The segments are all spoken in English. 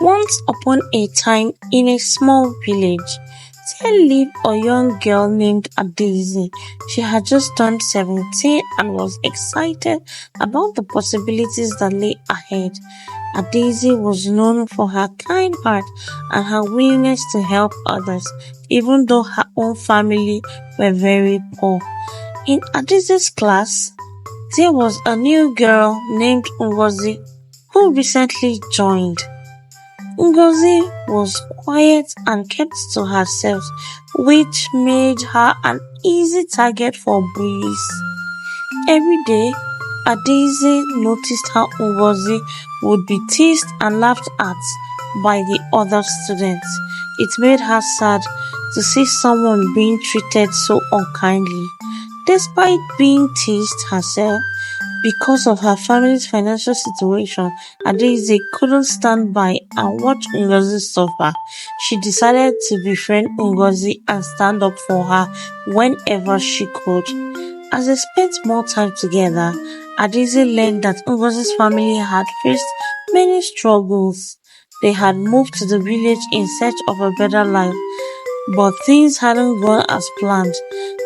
Once upon a time, in a small village, there lived a young girl named Daisy. She had just turned 17 and was excited about the possibilities that lay ahead. Daisy was known for her kind heart and her willingness to help others, even though her own family were very poor. In Daisy's class, there was a new girl named Ngozi who recently joined. Ngozi was quiet and kept to herself, which made her an easy target for bullies. Every day, Adaeze noticed how Ngozi would be teased and laughed at by the other students. It made her sad to see someone being treated so unkindly. Despite being teased herself, because of her family's financial situation, Adaeze couldn't stand by and watch Ngozi suffer. She decided to befriend Ngozi and stand up for her whenever she could. As they spent more time together, Adaeze learned that Ngozi's family had faced many struggles. They had moved to the village in search of a better life, but things hadn't gone as planned.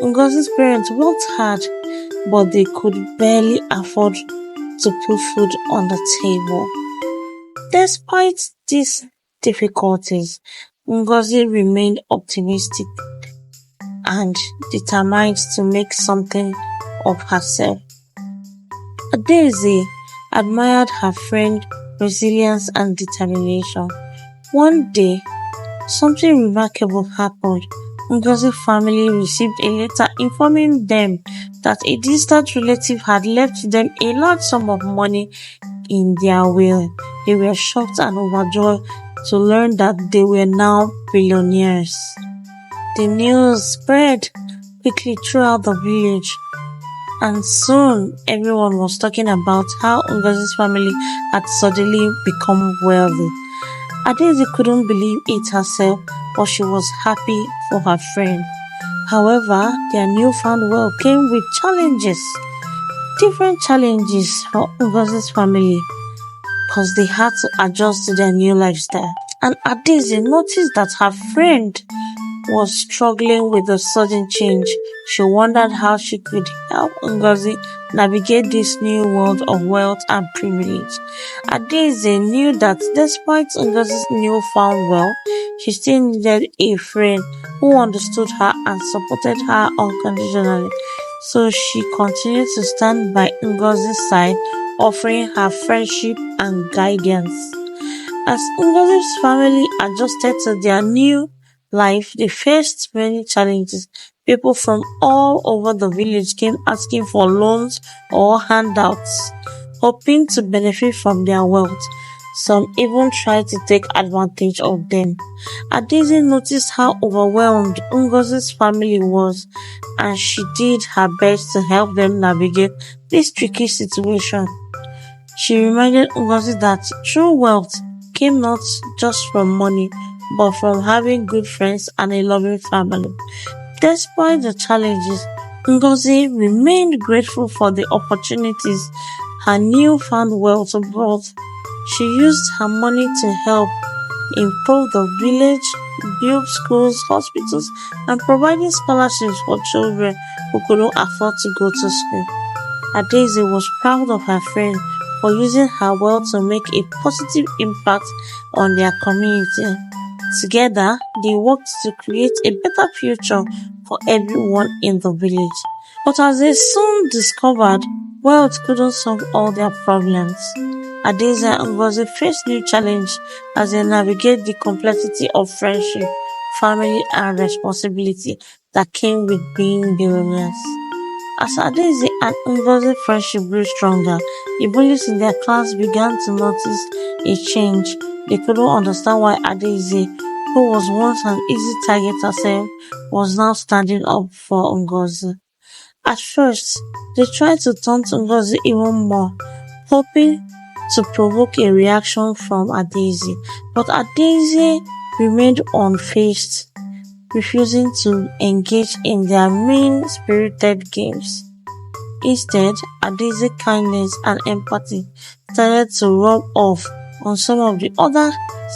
Ngozi's parents worked hard, but they could barely afford to put food on the table. Despite these difficulties, Ngozi remained optimistic and determined to make something of herself. Daisy admired her friend's resilience and determination. One day, something remarkable happened. Ngozi's family received a letter informing them that a distant relative had left them a large sum of money in their will. They were shocked and overjoyed to learn that they were now billionaires. The news spread quickly throughout the village, and soon everyone was talking about how Ngozi's family had suddenly become wealthy. Adaeze couldn't believe it herself, but she was happy for her friend. However, their newfound wealth came with challenges. Different challenges for Ngozi's family, because they had to adjust to their new lifestyle. And Adaeze noticed that her friend was struggling with the sudden change. She wondered how she could help Ngozi navigate this new world of wealth and privilege. Adaeze knew that despite Ngozi's newfound wealth, she still needed a friend who understood her and supported her unconditionally. So she continued to stand by Ngozi's side, offering her friendship and guidance. As Ngozi's family adjusted to their new life, they faced many challenges. People from all over the village came asking for loans or handouts, hoping to benefit from their wealth. Some even tried to take advantage of them. Adaeze noticed how overwhelmed Ngozi's family was, and she did her best to help them navigate this tricky situation. She reminded Ngozi that true wealth came not just from money, but from having good friends and a loving family. Despite the challenges, Ngozi remained grateful for the opportunities her newfound wealth brought. She used her money to help improve the village, build schools, hospitals, and providing scholarships for children who couldn't afford to go to school. Adaeze was proud of her friend for using her wealth to make a positive impact on their community. Together, they worked to create a better future for everyone in the village. But as they soon discovered, wealth couldn't solve all their problems. Adaeze and Ngozi faced new challenges as they navigate the complexity of friendship, family, and responsibility that came with being billionaires. As Adaeze and Ngozi's friendship grew stronger, the bullies in their class began to notice a change. They couldn't understand why Adaeze, who was once an easy target herself, was now standing up for Ngozi. At first, they tried to taunt Ngozi even more, hoping to provoke a reaction from Adaeze, but Adaeze remained unfazed, refusing to engage in their mean-spirited games. Instead, Adaeze's kindness and empathy started to rub off on some of the other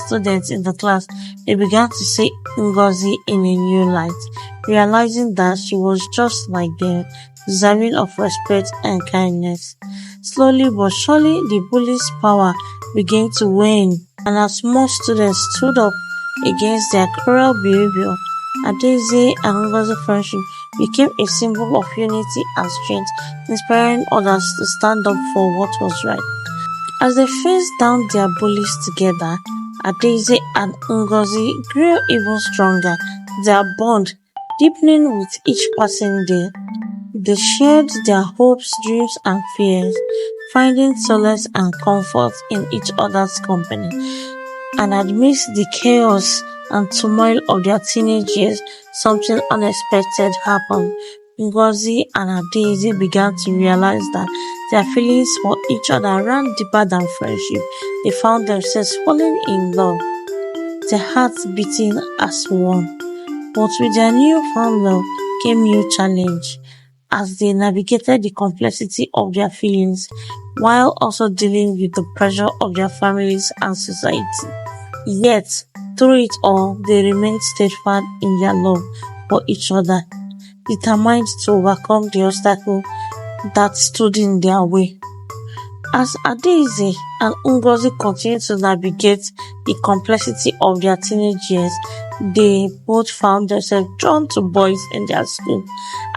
students in the class, they began to see Ngozi in a new light, realizing that she was just like them, deserving of respect and kindness. Slowly but surely, the bullies' power began to wane, and as more students stood up against their cruel behavior, Adaeze and Ngozi's friendship became a symbol of unity and strength, inspiring others to stand up for what was right. As they faced down their bullies together, Adaeze and Ngozi grew even stronger, their bond deepening with each passing day. They shared their hopes, dreams, and fears, finding solace and comfort in each other's company. And amidst the chaos and turmoil of their teenage years, something unexpected happened. Ngozi and Adaeze began to realize that their feelings for each other ran deeper than friendship. They found themselves falling in love, their hearts beating as one. But with their newfound love came new challenge as they navigated the complexity of their feelings while also dealing with the pressure of their families and society. Yet, through it all, they remained steadfast in their love for each other, determined to overcome the obstacle that stood in their way. As Adaeze and Ngozi continued to navigate the complexity of their teenage years, they both found themselves drawn to boys in their school.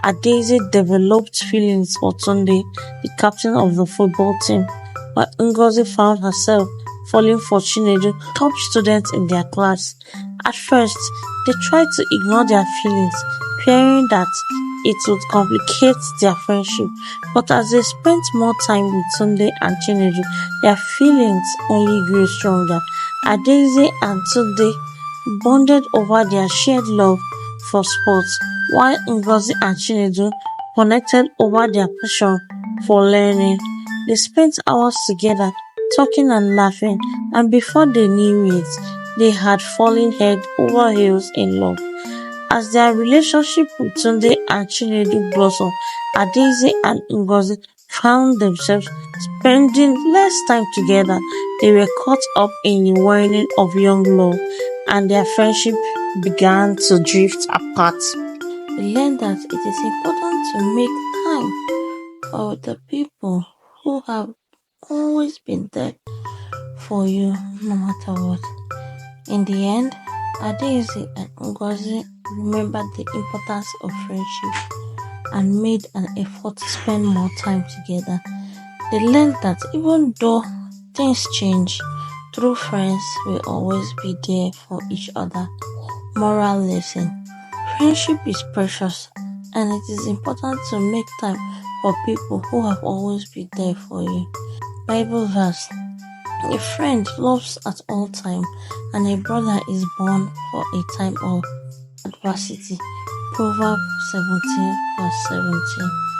Adaeze developed feelings for Tunde, the captain of the football team, while Ngozi found herself falling for Chinedu, top student in their class. At first, they tried to ignore their feelings, fearing that it would complicate their friendship. But as they spent more time with Tunde and Chinedu, their feelings only grew stronger. Adaeze and Tunde bonded over their shared love for sports, while Ngozi and Chinedu connected over their passion for learning. They spent hours together, talking and laughing, and before they knew it, they had fallen head over heels in love. As their relationship with Tunde and Chinedu blossomed, Adaeze and Ngozi found themselves spending less time together. They were caught up in the whirling of young love, and their friendship began to drift apart. They learned that it is important to make time for the people who have always been there for you no matter what. In the end, Adaeze and Ngozi remembered the importance of friendship and made an effort to spend more time together. They learned that even though things change, true friends will always be there for each other. Moral lesson: friendship is precious, and it is important to make time for people who have always been there for you. Bible verse: a friend loves at all time, and a brother is born for a time of adversity. Proverbs 17 verse 17.